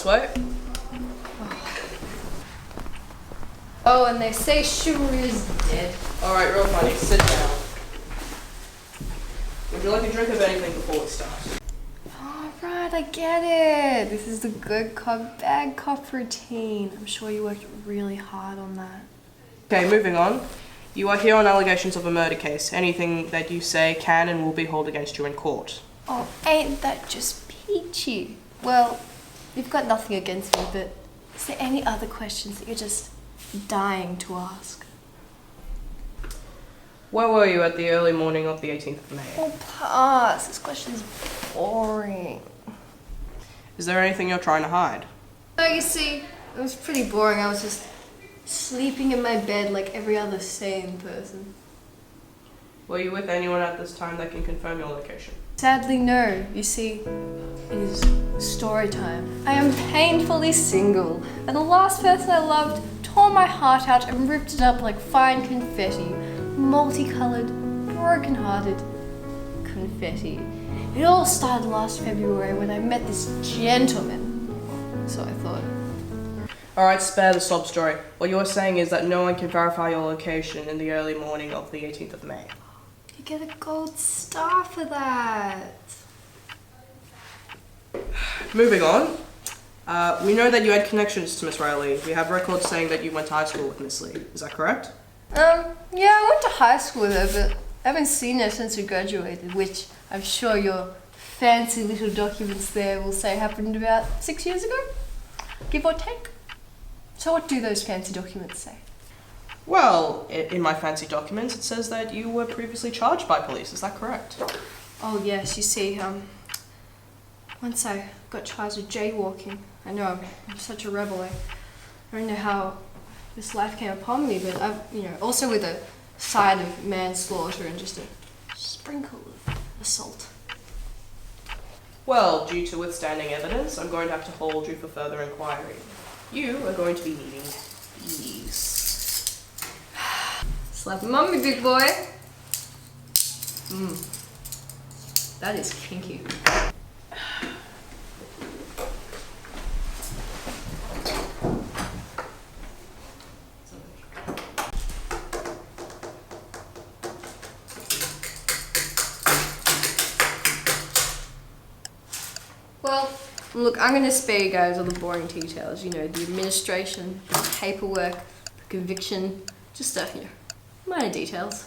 way. Oh, and they say chivalry is dead. Alright, real funny. Sit down. Would you like a drink of anything before we start? Alright, I get it. This is the good cop, bad cop routine. I'm sure you worked really hard on that. Okay, moving on. You are here on allegations of a murder case. Anything that you say can and will be held against you in court. Oh, ain't that just peachy? Well, you've got nothing against me, but is there any other questions that you're just dying to ask? Where were you at the early morning of the 18th of May? Oh, pass. This question's boring. Is there anything you're trying to hide? Oh, you see, it was pretty boring. I was just sleeping in my bed like every other sane person. Were you with anyone at this time that can confirm your location? Sadly, no. You see, it is story time. I am painfully single, and the last person I loved tore my heart out and ripped it up like fine confetti. Multicolored, broken-hearted confetti. It all started last February when I met this gentleman. So I thought. Alright, spare the sob story. What you're saying is that no one can verify your location in the early morning of the 18th of May. You get a gold star for that. Moving on. We know that you had connections to Miss Riley. We have records saying that you went to high school with Miss Lee. Is that correct? Yeah, I went to high school with her, but I haven't seen her since we graduated, which I'm sure your fancy little documents there will say happened about 6 years ago, give or take. So what do those fancy documents say? Well, in my fancy documents, it says that you were previously charged by police. Is that correct? Oh yes, you see, once I got charged with jaywalking. I know, I'm such a rebel. I don't know how this life came upon me, but also with a side of manslaughter and just a sprinkle of assault. Well, due to withstanding evidence, I'm going to have to hold you for further inquiry. You are going to be needing these. Slap 'em on me, big boy. That is kinky. Well, look, I'm going to spare you guys all the boring details. You know, the administration, the paperwork, the conviction, just minor details.